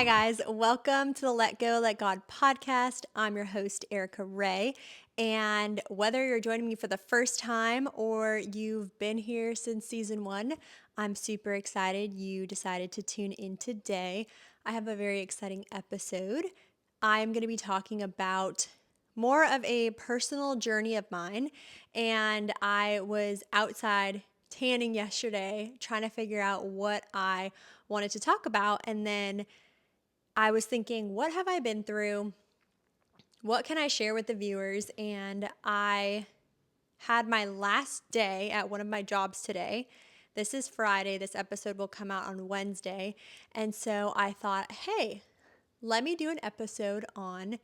Hi, guys. Welcome to the Let Go, Let God podcast. I'm your host, Erika Ray. And whether you're joining me for the first time or you've been here since season one, I'm super excited you decided to tune in today. I have a very exciting episode. I'm going to be talking about more of a personal journey of mine. And I was outside tanning yesterday, trying to figure out what I wanted to talk about. And then I was thinking, what have I been through? What can I share with the viewers? And I had my last day at one of my jobs today. This is Friday. This episode will come out on Wednesday. And so I thought, hey, let me do an episode on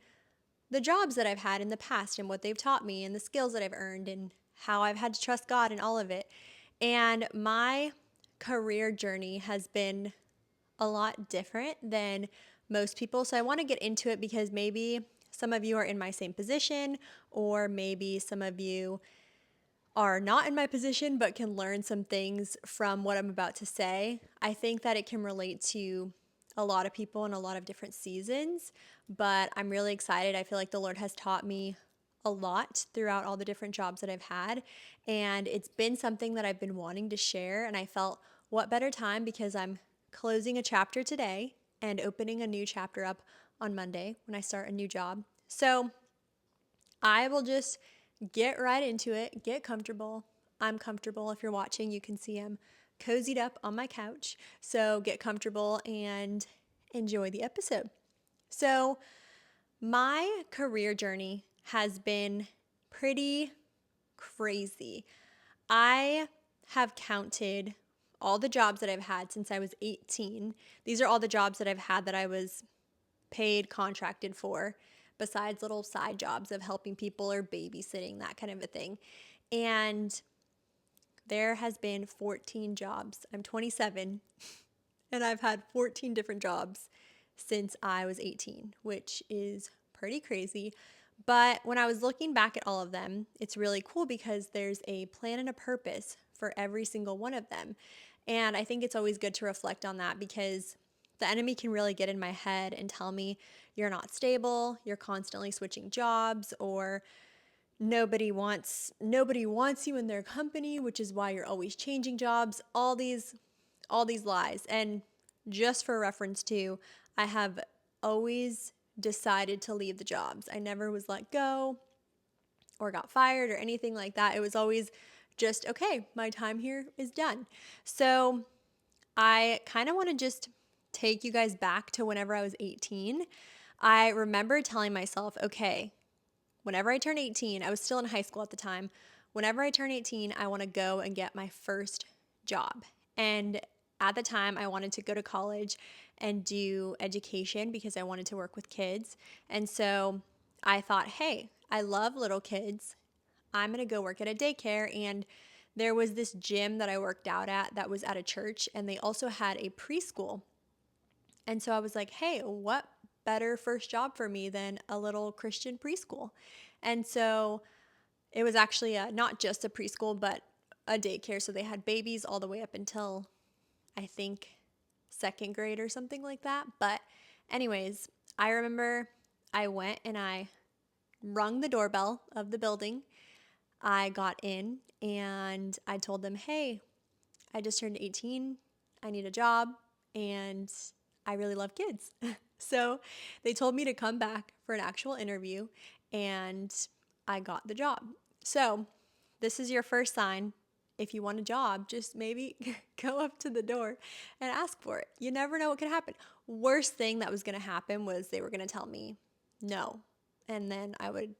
the jobs that I've had in the past and what they've taught me and the skills that I've earned and how I've had to trust God and all of it. And my career journey has been a lot different than most people. So I want to get into it because maybe some of you are in my same position, or maybe some of you are not in my position but can learn some things from what I'm about to say. I think that it can relate to a lot of people in a lot of different seasons, but I'm really excited. I feel like the Lord has taught me a lot throughout all the different jobs that I've had, and it's been something that I've been wanting to share, and I felt what better time because I'm closing a chapter today and opening a new chapter up on Monday when I start a new job. So I will just get right into it, get comfortable. I'm comfortable. If you're watching, you can see I'm cozied up on my couch. So get comfortable and enjoy the episode. So, my career journey has been pretty crazy. I have counted all the jobs that I've had since I was 18. These are all the jobs that I've had that I was paid, contracted for, besides little side jobs of helping people or babysitting, that kind of a thing. And there has been 14 jobs. I'm 27 and I've had 14 different jobs since I was 18, which is pretty crazy. But when I was looking back at all of them, it's really cool because there's a plan and a purpose for every single one of them. And I think it's always good to reflect on that because the enemy can really get in my head and tell me you're not stable, you're constantly switching jobs, or nobody wants you in their company, which is why you're always changing jobs. All these lies. And just for reference too, I have always decided to leave the jobs. I never was let go or got fired or anything like that. It was always just, okay, my time here is done. So I kind of want to just take you guys back to whenever I was 18. I remember telling myself, okay, whenever I turn 18, I was still in high school at the time. Whenever I turn 18, I want to go and get my first job. And at the time, I wanted to go to college and do education because I wanted to work with kids. And so I thought, hey, I love little kids. I'm going to go work at a daycare. And there was this gym that I worked out at that was at a church, and they also had a preschool. And so I was like, hey, what better first job for me than a little Christian preschool? And so it was actually not just a preschool, but a daycare. So they had babies all the way up until, I think, second grade or something like that. But, anyways, I remember I went and I rung the doorbell of the building. I got in and I told them, hey, I just turned 18. I need a job and I really love kids. So they told me to come back for an actual interview and I got the job. So this is your first sign. If you want a job, just maybe go up to the door and ask for it. You never know what could happen. Worst thing that was going to happen was they were going to tell me no. And then I would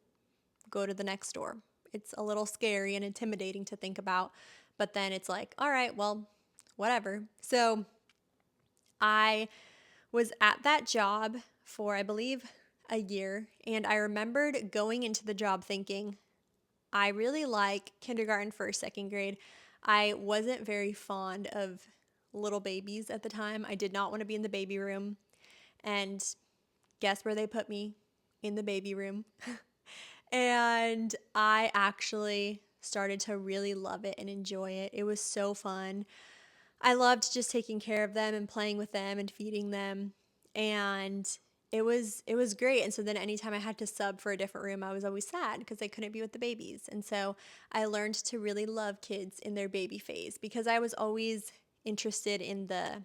go to the next door. It's a little scary and intimidating to think about, but then it's like, all right, well, whatever. So I was at that job for, I believe, a year, and I remembered going into the job thinking, I really like kindergarten, first, second grade. I wasn't very fond of little babies at the time. I did not want to be in the baby room. And guess where they put me? In the baby room. And I actually started to really love it and enjoy it. It was so fun. I loved just taking care of them and playing with them and feeding them. And it was great. And so then anytime I had to sub for a different room, I was always sad because I couldn't be with the babies. And so I learned to really love kids in their baby phase because I was always interested in the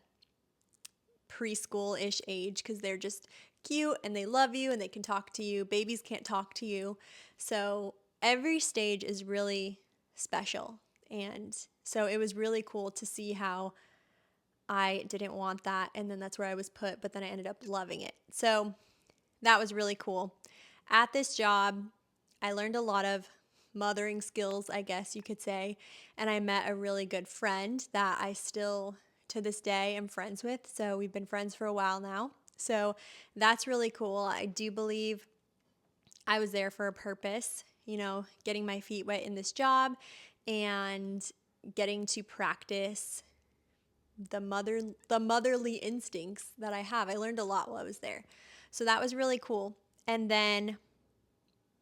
preschool-ish age because they're just cute and they love you and they can talk to you. Babies can't talk to you. So every stage is really special. And so it was really cool to see how I didn't want that, and then that's where I was put, but then I ended up loving it. So that was really cool. At this job, I learned a lot of mothering skills, I guess you could say, and I met a really good friend that I still to this day am friends with. So we've been friends for a while now. So that's really cool. I do believe I was there for a purpose, getting my feet wet in this job and getting to practice the motherly instincts that I have. I learned a lot while I was there. So that was really cool. And then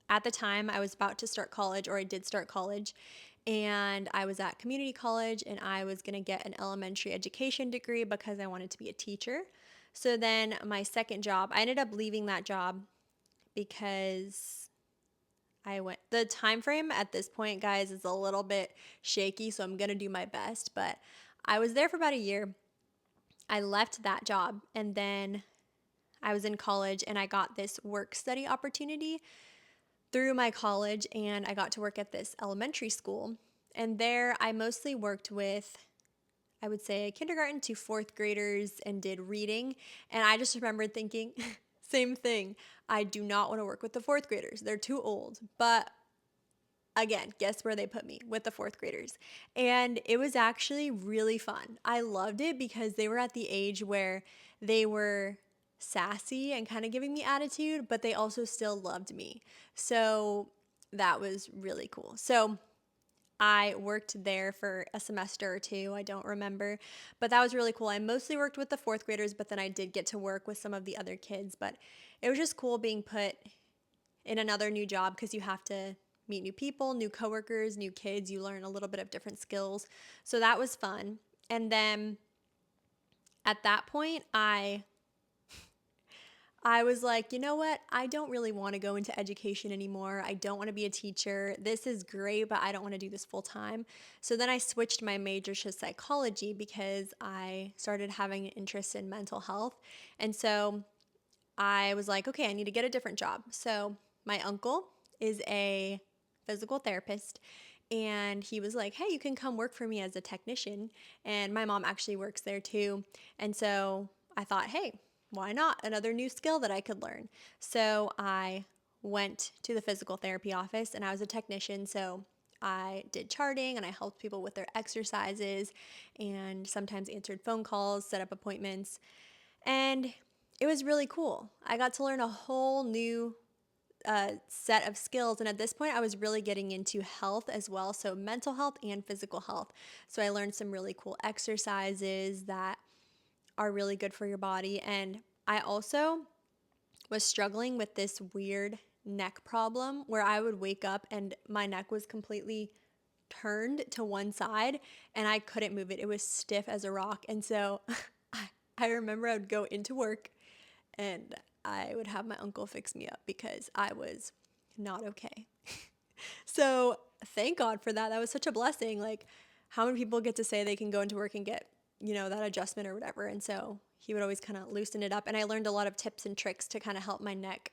at the time I was about to start college, or I did start college, and I was at community college and I was going to get an elementary education degree because I wanted to be a teacher. So then my second job, I ended up leaving that job because the time frame at this point, guys, is a little bit shaky, so I'm going to do my best, but I was there for about a year. I left that job and then I was in college and I got this work study opportunity through my college, and I got to work at this elementary school. And there I mostly worked with, I would say, kindergarten to fourth graders and did reading. And I just remember thinking, same thing. I do not want to work with the fourth graders. They're too old. But again, guess where they put me? With the fourth graders. And it was actually really fun. I loved it because they were at the age where they were sassy and kind of giving me attitude, but they also still loved me. So that was really cool. So I worked there for a semester or two. I don't remember, but that was really cool. I mostly worked with the fourth graders, but then I did get to work with some of the other kids. But it was just cool being put in another new job because you have to meet new people, new coworkers, new kids. You learn a little bit of different skills. So that was fun. And then at that point, I was like, you know what? I don't really want to go into education anymore. I don't want to be a teacher. This is great, but I don't want to do this full time. So then I switched my major to psychology because I started having an interest in mental health. And so I was like, okay, I need to get a different job. So my uncle is a physical therapist, and he was like, hey, you can come work for me as a technician. And my mom actually works there too. And so I thought, hey, why not? Another new skill that I could learn. So I went to the physical therapy office and I was a technician. So I did charting and I helped people with their exercises and sometimes answered phone calls, set up appointments. And it was really cool. I got to learn a whole new set of skills. And at this point, I was really getting into health as well. So mental health and physical health. So I learned some really cool exercises that are really good for your body. And I also was struggling with this weird neck problem where I would wake up and my neck was completely turned to one side and I couldn't move it. It was stiff as a rock. And so I remember I would go into work and I would have my uncle fix me up because I was not okay. So thank God for that. That was such a blessing. Like, how many people get to say they can go into work and get, that adjustment or whatever. And so he would always kind of loosen it up. And I learned a lot of tips and tricks to kind of help my neck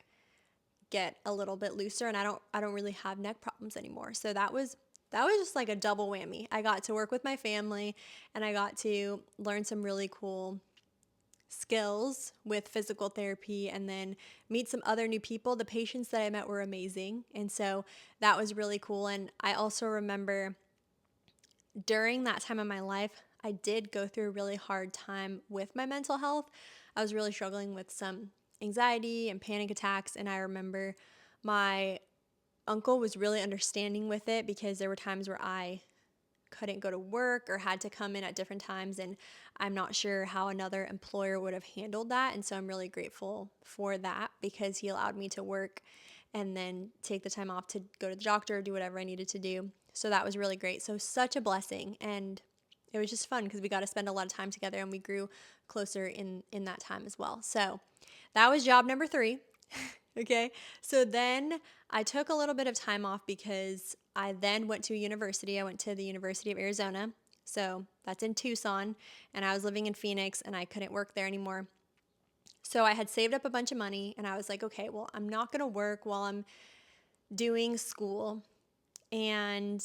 get a little bit looser. And I don't really have neck problems anymore. So that was just like a double whammy. I got to work with my family and I got to learn some really cool skills with physical therapy and then meet some other new people. The patients that I met were amazing. And so that was really cool. And I also remember during that time of my life, I did go through a really hard time with my mental health. I was really struggling with some anxiety and panic attacks. And I remember my uncle was really understanding with it because there were times where I couldn't go to work or had to come in at different times, and I'm not sure how another employer would have handled that. And so I'm really grateful for that because he allowed me to work and then take the time off to go to the doctor or do whatever I needed to do. So that was really great. So such a blessing, and it was just fun because we got to spend a lot of time together and we grew closer in that time as well. So That was job number 3. Okay. So then I took a little bit of time off because I then went to a university. I went to the University of Arizona. So that's in Tucson. And I was living in Phoenix and I couldn't work there anymore. So I had saved up a bunch of money and I was like, okay, well, I'm not going to work while I'm doing school. And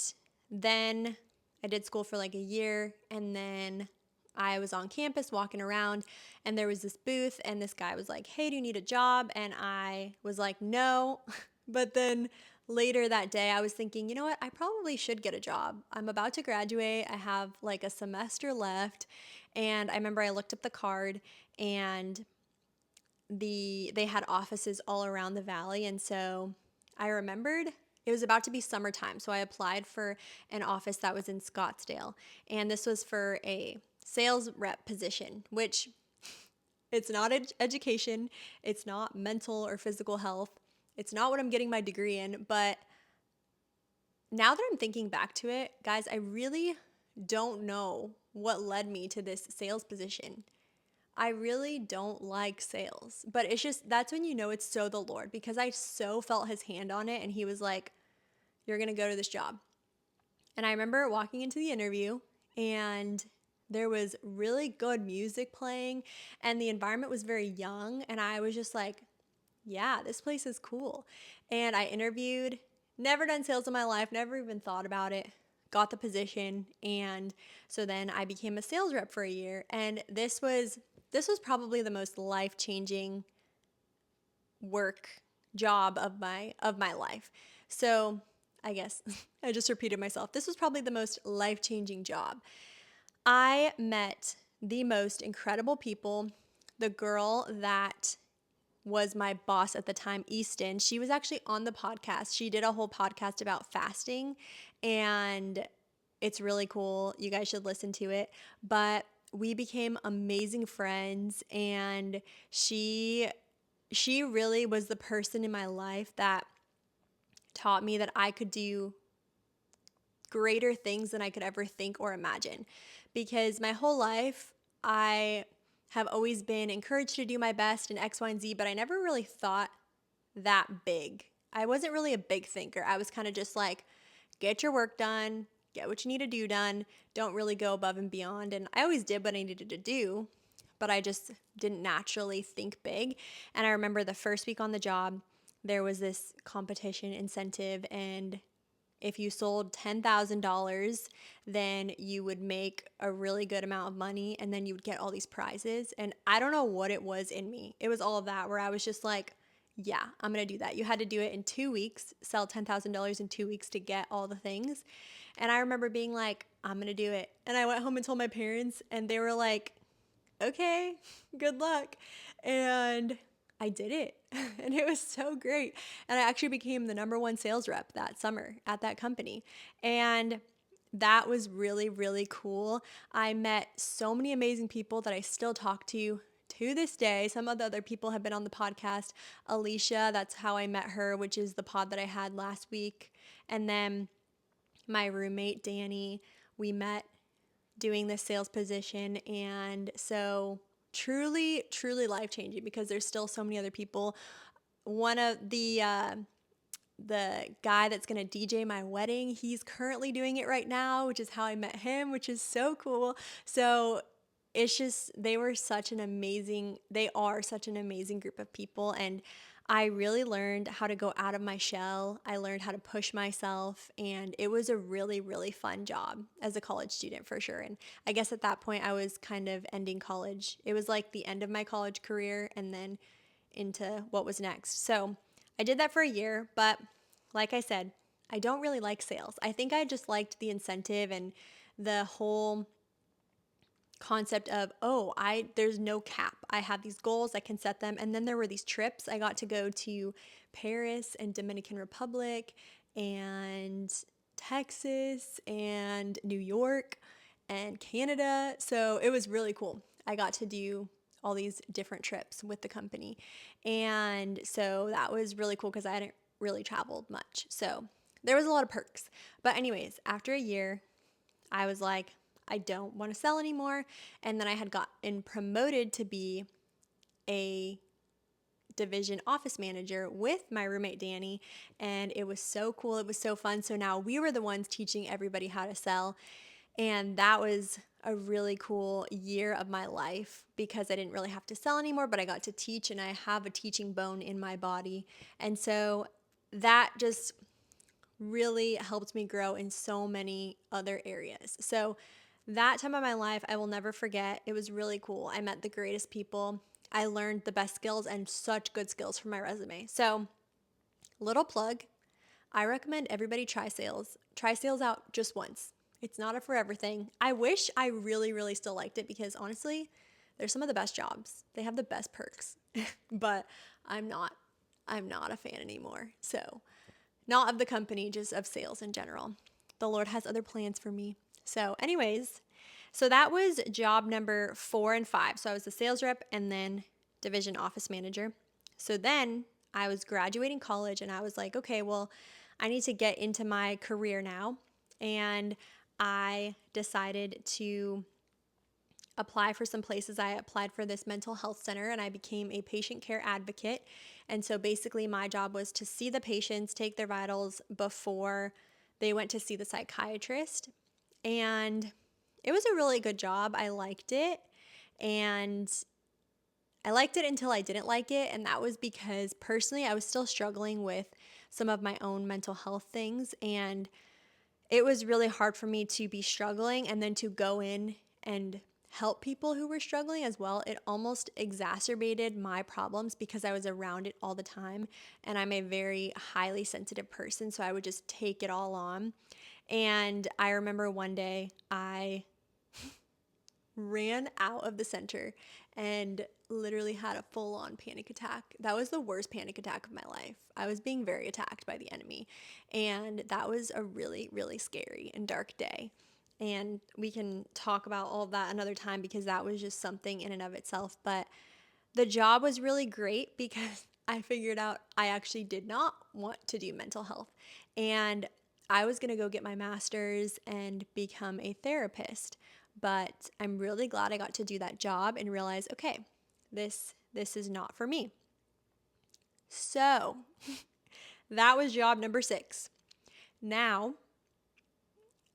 then I did school for like a year, and then I was on campus walking around, and there was this booth, and this guy was like, hey, do you need a job? And I was like, no. But then later that day, I was thinking, you know what? I probably should get a job. I'm about to graduate. I have like a semester left. And I remember I looked up the card, and they had offices all around the valley. And so I remembered it was about to be summertime. So I applied for an office that was in Scottsdale. And this was for a sales rep position, which it's not education, it's not mental or physical health, it's not what I'm getting my degree in. But now that I'm thinking back to it, guys, I really don't know what led me to this sales position. I really don't like sales, but it's just that's when you know it's so the Lord, because I so felt his hand on it and he was like, you're going to go to this job. And I remember walking into the interview and there was really good music playing and the environment was very young. And I was just like, yeah, this place is cool. And I interviewed, never done sales in my life, never even thought about it, got the position. And so then I became a sales rep for a year. And this was probably the most life-changing work job of my life. So I guess I just repeated myself. This was probably the most life-changing job. I met the most incredible people. The girl that was my boss at the time, Easton, she was actually on the podcast. She did a whole podcast about fasting, and it's really cool. You guys should listen to it. But we became amazing friends, and she really was the person in my life that taught me that I could do greater things than I could ever think or imagine. Because my whole life, I have always been encouraged to do my best in X, Y, and Z, but I never really thought that big. I wasn't really a big thinker. I was kind of just like, get your work done, get what you need to do done, don't really go above and beyond. And I always did what I needed to do, but I just didn't naturally think big. And I remember the first week on the job, there was this competition incentive, and if you sold $10,000, then you would make a really good amount of money and then you would get all these prizes. And I don't know what it was in me. It was all of that where I was just like, yeah, I'm going to do that. You had to do it in 2 weeks, sell $10,000 in 2 weeks to get all the things. And I remember being like, I'm going to do it. And I went home and told my parents, and they were like, okay, good luck. And I did it. And it was so great. And I actually became the number 1 sales rep that summer at that company. And that was really, really cool. I met so many amazing people that I still talk to this day. Some of the other people have been on the podcast. Alicia, that's how I met her, which is the pod that I had last week. And then my roommate, Danny, we met doing this sales position. And so truly, truly life-changing, because there's still so many other people. One of the guy that's going to DJ my wedding, he's currently doing it right now, which is how I met him, which is so cool. So it's just, they are such an amazing group of people. And I really learned how to go out of my shell. I learned how to push myself, and it was a really, really fun job as a college student for sure. And I guess at that point I was kind of ending college. It was like the end of my college career and then into what was next. So I did that for a year, but like I said, I don't really like sales. I think I just liked the incentive and the whole concept of, there's no cap. I have these goals, I can set them. And then there were these trips. I got to go to Paris and Dominican Republic and Texas and New York and Canada. So it was really cool. I got to do all these different trips with the company. And so that was really cool because I hadn't really traveled much. So there was a lot of perks. But anyways, after a year, I was like, I don't want to sell anymore. And then I had gotten promoted to be a division office manager with my roommate Danny, and it was so cool. It was so fun. So now we were the ones teaching everybody how to sell, and that was a really cool year of my life because I didn't really have to sell anymore, but I got to teach, and I have a teaching bone in my body. And so that just really helped me grow in so many other areas. So that time of my life, I will never forget. It was really cool. I met the greatest people. I learned the best skills and such good skills for my resume. So, little plug, I recommend everybody try sales. Try sales out just once. It's not a forever thing. I wish I really, really still liked it because honestly, they're some of the best jobs. They have the best perks. But I'm not a fan anymore. So, not of the company, just of sales in general. The Lord has other plans for me. So, anyways, so that was job number 4 and 5. So I was the sales rep and then division office manager. So then I was graduating college and I was like, okay, well, I need to get into my career now. And I decided to apply for some places. I applied for this mental health center and I became a patient care advocate. And so basically, my job was to see the patients, take their vitals before they went to see the psychiatrist. And it was a really good job. I liked it. And I liked it until I didn't like it. And that was because personally, I was still struggling with some of my own mental health things. And it was really hard for me to be struggling and then to go in and help people who were struggling as well. It almost exacerbated my problems because I was around it all the time. And I'm a very highly sensitive person, so I would just take it all on. And I remember one day I ran out of the center and literally had a full-on panic attack. That was the worst panic attack of my life. I was being very attacked by the enemy, and that was a really, really scary and dark day. And we can talk about all of that another time because that was just something in and of itself. But the job was really great because I figured out I actually did not want to do mental health. And I was going to go get my master's and become a therapist. But I'm really glad I got to do that job and realize, okay, this is not for me. So that was job number 6. Now,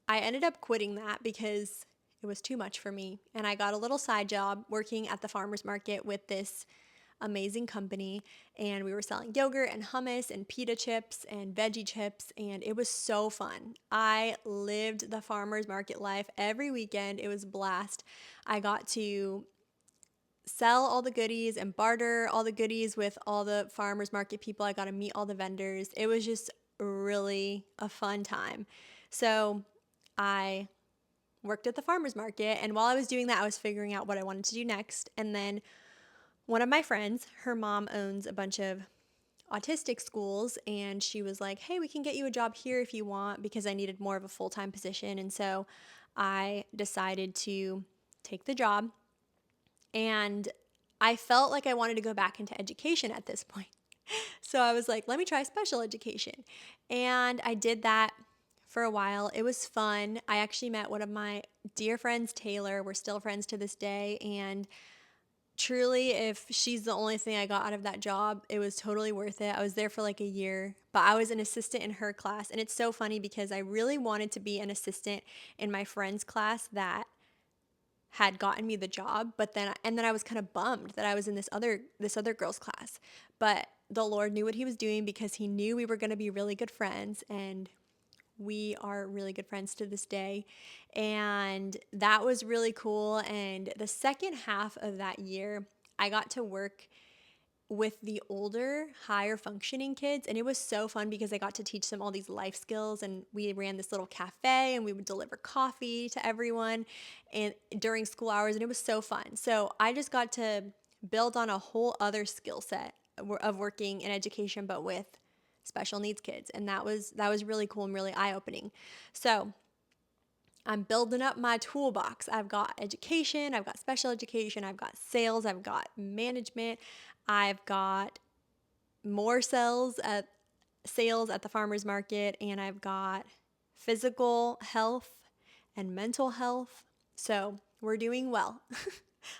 I ended up quitting that because it was too much for me. And I got a little side job working at the farmer's market with this amazing company. And we were selling yogurt and hummus and pita chips and veggie chips. And it was so fun. I lived the farmer's market life every weekend. It was a blast. I got to sell all the goodies and barter all the goodies with all the farmers market people. I got to meet all the vendors. It was just really a fun time. So I worked at the farmers market, and while I was doing that, I was figuring out what I wanted to do next. And then one of my friends, her mom owns a bunch of autistic schools, and she was like, hey, we can get you a job here if you want, because I needed more of a full-time position. And so I decided to take the job. And I felt like I wanted to go back into education at this point. So I was like, let me try special education. And I did that for a while. It was fun. I actually met one of my dear friends, Taylor. We're still friends to this day. And truly, if she's the only thing I got out of that job, it was totally worth it. I was there for like a year, but I was an assistant in her class. And it's so funny because I really wanted to be an assistant in my friend's class that had gotten me the job, but then I was kind of bummed that I was in this other girl's class. But the Lord knew what he was doing because he knew we were going to be really good friends, and we are really good friends to this day. And that was really cool. And the second half of that year, I got to work with the older, higher functioning kids. And it was so fun because I got to teach them all these life skills. And we ran this little cafe and we would deliver coffee to everyone and during school hours. And it was so fun. So I just got to build on a whole other skill set of working in education, but with special needs kids. And that was really cool and really eye-opening. So I'm building up my toolbox. I've got education, I've got special education, I've got sales, I've got management, I've got more sales at the farmers market, and I've got physical health and mental health. So we're doing well.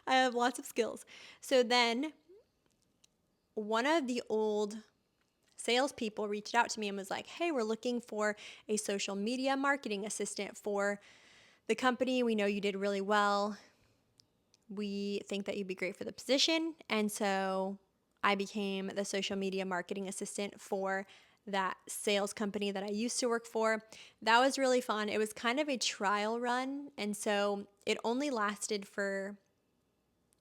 I have lots of skills. So then one of the old salespeople reached out to me and was like, hey, we're looking for a social media marketing assistant for the company. We know you did really well. We think that you'd be great for the position. And so I became the social media marketing assistant for that sales company that I used to work for. That was really fun. It was kind of a trial run. And so it only lasted for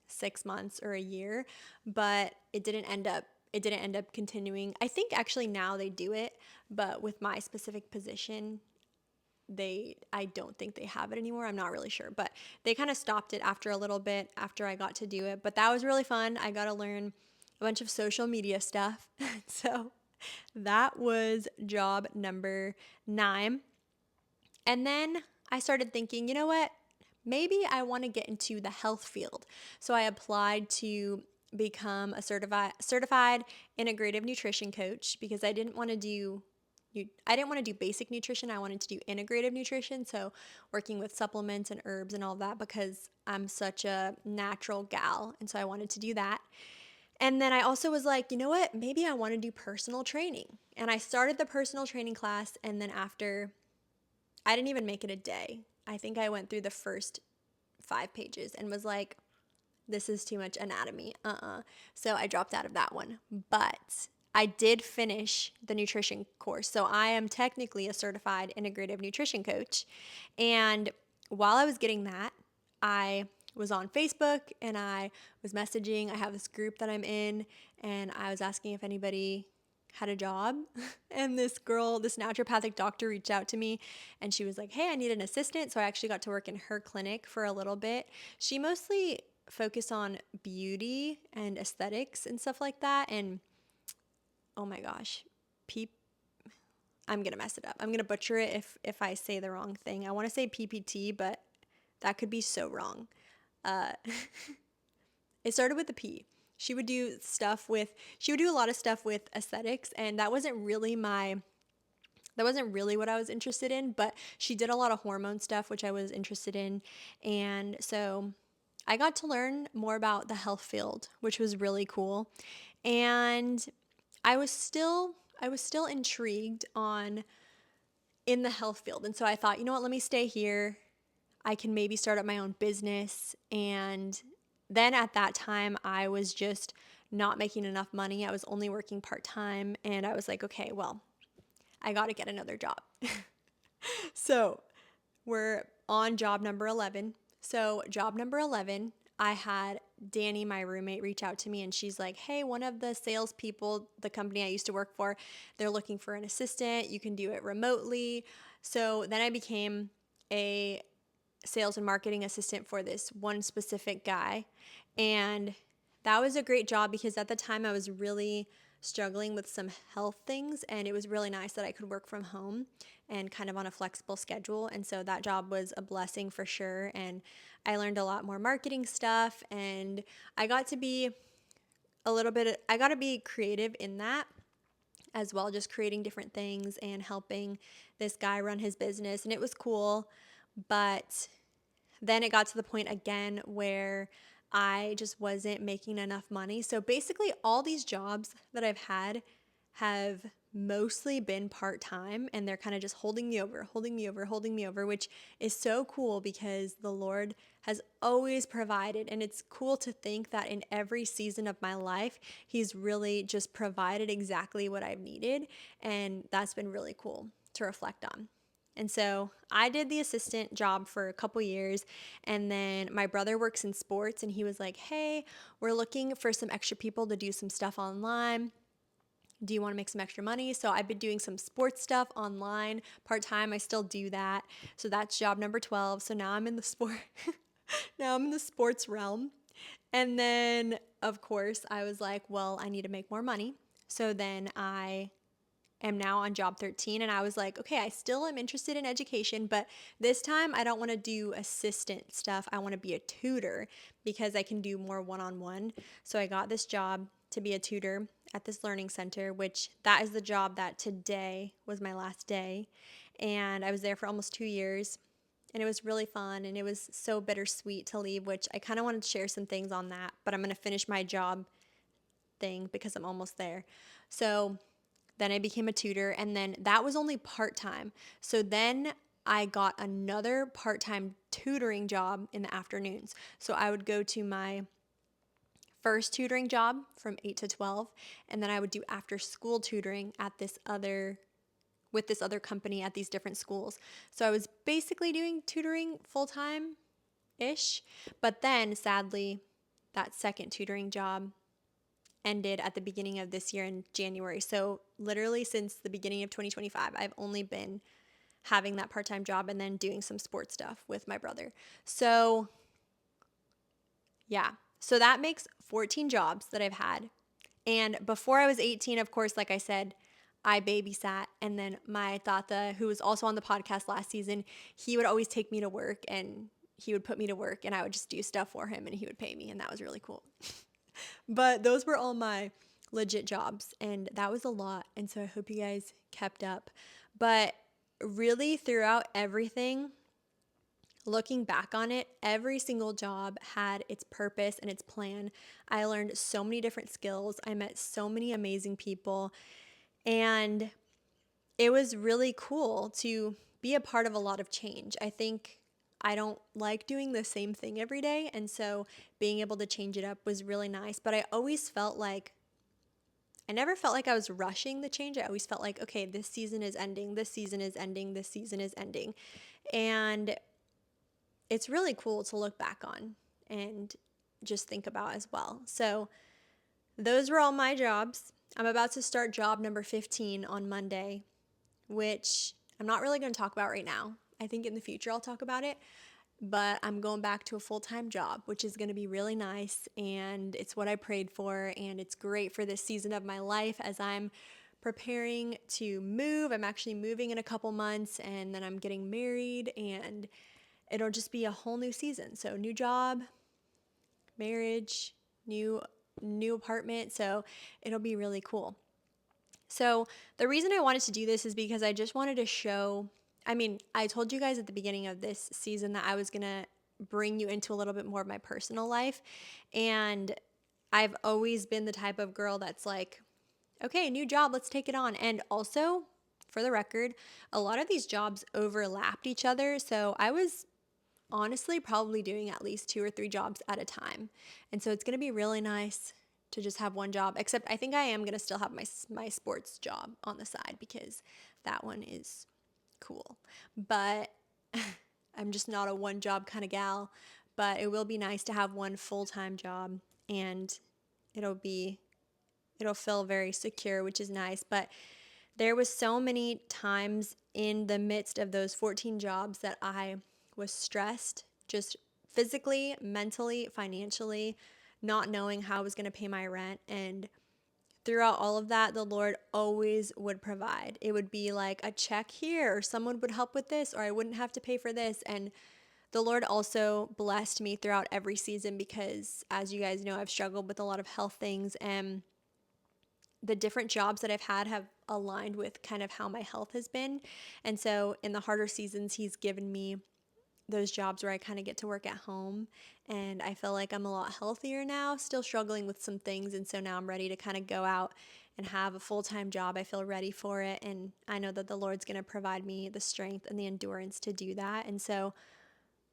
6 months or a year, but it didn't end up continuing. I think actually now they do it, but with my specific position, I don't think they have it anymore. I'm not really sure, but they kind of stopped it after a little bit after I got to do it. But that was really fun. I got to learn a bunch of social media stuff. So that was job number 9. And then I started thinking, you know what? Maybe I want to get into the health field. So I applied to become a certified integrative nutrition coach because I didn't want to do basic nutrition. I wanted to do integrative nutrition, so working with supplements and herbs and all that, because I'm such a natural gal, and so I wanted to do that. And then I also was like, you know what? Maybe I want to do personal training. And I started the personal training class, and then after, I didn't even make it a day. I think I went through the first 5 pages and was like, this is too much anatomy. So I dropped out of that one. But I did finish the nutrition course. So I am technically a certified integrative nutrition coach. And while I was getting that, I was on Facebook and I was messaging. I have this group that I'm in, and I was asking if anybody had a job. And this naturopathic doctor reached out to me and she was like, hey, I need an assistant. So I actually got to work in her clinic for a little bit. She mostly focused on beauty and aesthetics and stuff like that. And oh my gosh, I'm going to mess it up. I'm going to butcher it if I say the wrong thing. I want to say PPT, but that could be so wrong. It started with a P. She would do a lot of stuff with aesthetics, and that wasn't really what I was interested in, but she did a lot of hormone stuff, which I was interested in. And so I got to learn more about the health field, which was really cool. And I was still intrigued in the health field. And so I thought, you know what, let me stay here. I can maybe start up my own business. And then at that time, I was just not making enough money. I was only working part-time, and I was like, okay, well, I got to get another job. So we're on job number 11. So job number 11, I had Danny, my roommate, reach out to me, and she's like, hey, one of the salespeople, the company I used to work for, they're looking for an assistant. You can do it remotely. So then I became a sales and marketing assistant for this one specific guy. And that was a great job because at the time I was really struggling with some health things, and it was really nice that I could work from home and kind of on a flexible schedule. And so that job was a blessing for sure. And I learned a lot more marketing stuff, and I got to be creative in that as well, just creating different things and helping this guy run his business. And it was cool. But then it got to the point again where I just wasn't making enough money. So basically all these jobs that I've had have mostly been part-time, and they're kind of just holding me over, which is so cool because the Lord has always provided. And it's cool to think that in every season of my life, He's really just provided exactly what I've needed. And that's been really cool to reflect on. And so I did the assistant job for a couple years, and then my brother works in sports, and he was like, hey, we're looking for some extra people to do some stuff online. Do you want to make some extra money? So I've been doing some sports stuff online part-time. I still do that. So that's job number 12. So now I'm in the sports realm. And then of course I was like, well, I need to make more money. So then I am now on job 13, and I was like, okay, I still am interested in education, but this time I don't want to do assistant stuff. I want to be a tutor because I can do more one-on-one. So I got this job to be a tutor at this learning center, which that is the job that today was my last day. And I was there for almost 2 years, and it was really fun, and it was so bittersweet to leave, which I kind of wanted to share some things on that, but I'm going to finish my job thing because I'm almost there. So then I became a tutor, and then that was only part-time. So then I got another part-time tutoring job in the afternoons. So I would go to my first tutoring job from 8 to 12, and then I would do after school tutoring at this other with this other company at these different schools. So I was basically doing tutoring full-time ish, but then sadly that second tutoring job ended at the beginning of this year in January. So literally since the beginning of 2025, I've only been having that part-time job and then doing some sports stuff with my brother. So yeah, so that makes 14 jobs that I've had. And before I was 18, of course, like I said, I babysat. And then my tata, who was also on the podcast last season, he would always take me to work and he would put me to work and I would just do stuff for him and he would pay me. And that was really cool. But those were all my legit jobs. And that was a lot. And so I hope you guys kept up. But really, throughout everything, looking back on it, every single job had its purpose and its plan. I learned so many different skills. I met so many amazing people. And it was really cool to be a part of a lot of change. I think I don't like doing the same thing every day. And so being able to change it up was really nice. But I always felt like, I never felt like I was rushing the change. I always felt like, okay, this season is ending, this season is ending, this season is ending. And it's really cool to look back on and just think about as well. So those were all my jobs. I'm about to start job number 15 on Monday, which I'm not really going to talk about right now. I think in the future I'll talk about it, but I'm going back to a full-time job, which is going to be really nice, and it's what I prayed for, and it's great for this season of my life as I'm preparing to move. I'm actually moving in a couple months, and then I'm getting married, and it'll just be a whole new season. So new job, marriage, new apartment. So it'll be really cool. So the reason I wanted to do this is because I just wanted to show, I mean, I told you guys at the beginning of this season that I was going to bring you into a little bit more of my personal life. And I've always been the type of girl that's like, okay, new job, let's take it on. And also, for the record, a lot of these jobs overlapped each other. So I was honestly probably doing at least 2 or 3 jobs at a time. And so it's going to be really nice to just have one job, except I think I am going to still have my sports job on the side because that one is cool. But I'm just not a one job kind of gal, but it will be nice to have one full-time job and it'll feel very secure, which is nice. But there was so many times in the midst of those 14 jobs that I was stressed, just physically, mentally, financially, not knowing how I was going to pay my rent. And throughout all of that, the Lord always would provide. It would be like a check here, or someone would help with this, or I wouldn't have to pay for this. And the Lord also blessed me throughout every season because, as you guys know, I've struggled with a lot of health things, and the different jobs that I've had have aligned with kind of how my health has been. And so in the harder seasons, He's given me those jobs where I kind of get to work at home, and I feel like I'm a lot healthier now, still struggling with some things. And so now I'm ready to kind of go out and have a full-time job. I feel ready for it. And I know that the Lord's going to provide me the strength and the endurance to do that. And so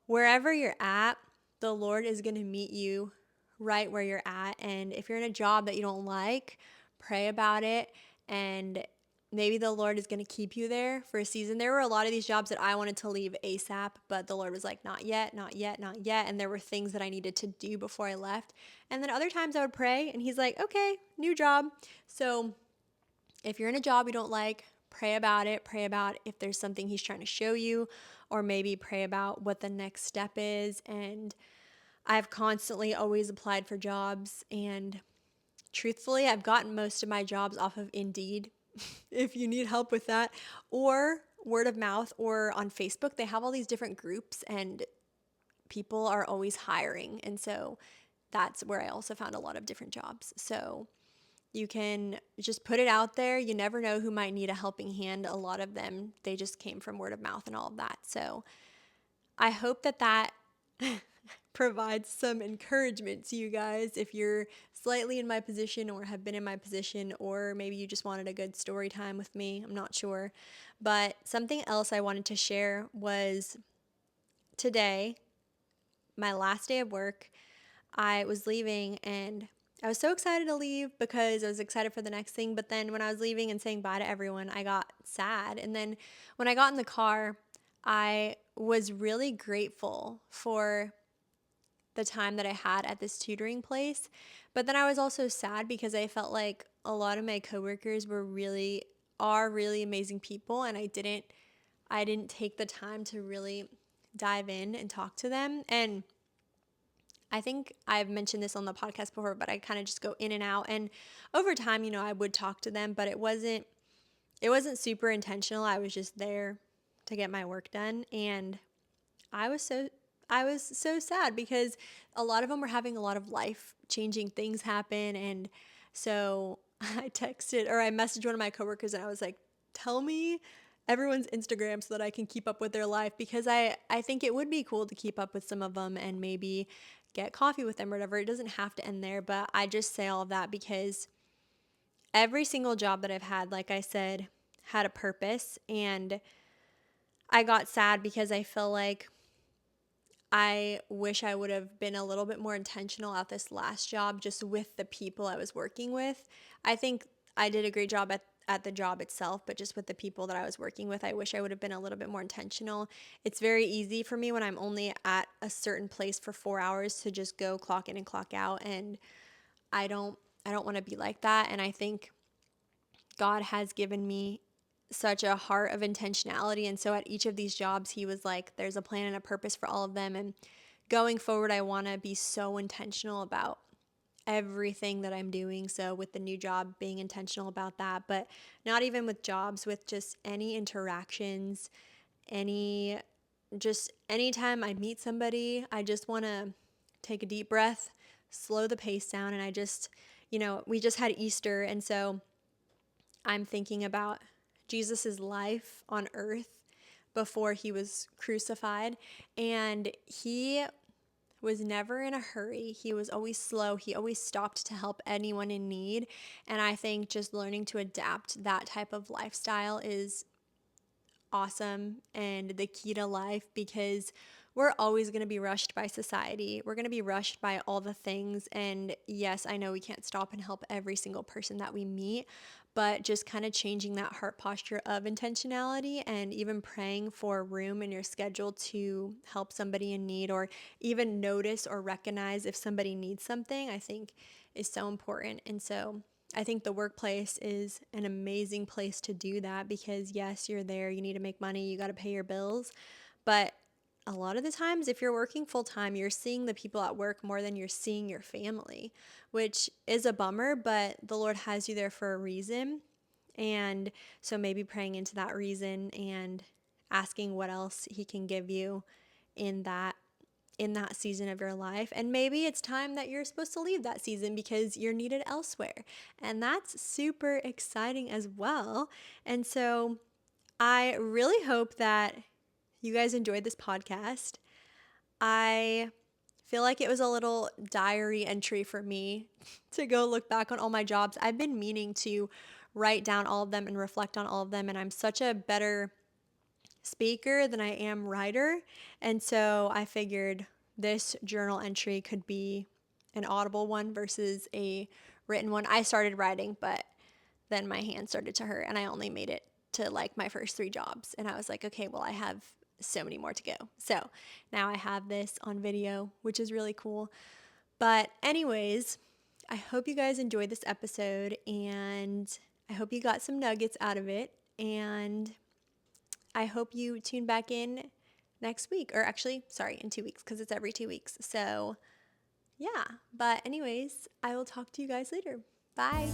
wherever you're at, the Lord is going to meet you right where you're at. And if you're in a job that you don't like, pray about it, and maybe the Lord is going to keep you there for a season. There were a lot of these jobs that I wanted to leave ASAP, but the Lord was like, not yet, not yet, not yet. And there were things that I needed to do before I left. And then other times I would pray and He's like, okay, new job. So if you're in a job you don't like, pray about it. Pray about if there's something He's trying to show you, or maybe pray about what the next step is. And I've constantly always applied for jobs, and truthfully, I've gotten most of my jobs off of Indeed, if you need help with that, or word of mouth, or on Facebook. They have all these different groups, and people are always hiring. And so that's where I also found a lot of different jobs. So you can just put it out there. You never know who might need a helping hand. A lot of them, they just came from word of mouth and all of that. So I hope that provide some encouragement to you guys if you're slightly in my position or have been in my position, or maybe you just wanted a good story time with me. I'm not sure. But something else I wanted to share was today, my last day of work. I was leaving and I was so excited to leave because I was excited for the next thing. But then when I was leaving and saying bye to everyone, I got sad. And then when I got in the car, I was really grateful for the time that I had at this tutoring place. But then I was also sad because I felt like a lot of my coworkers are really amazing people, and I didn't take the time to really dive in and talk to them. And I think I've mentioned this on the podcast before, but I kind of just go in and out. And over time, I would talk to them, but it wasn't super intentional. I was just there to get my work done, and I was so I was so sad because a lot of them were having a lot of life-changing things happen. And so I messaged one of my coworkers and I was like, "Tell me everyone's Instagram so that I can keep up with their life," because I think it would be cool to keep up with some of them and maybe get coffee with them or whatever. It doesn't have to end there, but I just say all of that because every single job that I've had, like I said, had a purpose. And I got sad because I feel like I wish I would have been a little bit more intentional at this last job just with the people I was working with. I think I did a great job at the job itself, but just with the people that I was working with, I wish I would have been a little bit more intentional. It's very easy for me when I'm only at a certain place for 4 hours to just go clock in and clock out. And I don't I don't want to be like that. And I think God has given me such a heart of intentionality. And so at each of these jobs, He was like, there's a plan and a purpose for all of them. And going forward, I want to be so intentional about everything that I'm doing. So with the new job, being intentional about that, but not even with jobs, with just any interactions, any, just anytime I meet somebody, I just want to take a deep breath, slow the pace down. And we just had Easter. And so I'm thinking about Jesus's life on earth before He was crucified. And He was never in a hurry. He was always slow. He always stopped to help anyone in need. And I think just learning to adapt that type of lifestyle is awesome and the key to life, because we're always going to be rushed by society. We're going to be rushed by all the things. And yes, I know we can't stop and help every single person that we meet, but just kind of changing that heart posture of intentionality and even praying for room in your schedule to help somebody in need, or even notice or recognize if somebody needs something, I think is so important. And so I think the workplace is an amazing place to do that because, yes, you're there, you need to make money, you got to pay your bills. But a lot of the times, if you're working full time, you're seeing the people at work more than you're seeing your family, which is a bummer, but the Lord has you there for a reason. And so maybe praying into that reason and asking what else He can give you in that season of your life. And maybe it's time that you're supposed to leave that season because you're needed elsewhere. And that's super exciting as well. And so I really hope that you guys enjoyed this podcast. I feel like it was a little diary entry for me to go look back on all my jobs. I've been meaning to write down all of them and reflect on all of them. And I'm such a better speaker than I am writer. And so I figured this journal entry could be an audible one versus a written one. I started writing, but then my hand started to hurt and I only made it to like my first 3 jobs. And I was like, okay, well, I have so many more to go. So now I have this on video, which is really cool. But anyways, I hope you guys enjoyed this episode and I hope you got some nuggets out of it. And I hope you tune back in next week, or actually, sorry, in 2 weeks, because it's every 2 weeks. So, yeah. But, anyways, I will talk to you guys later. Bye.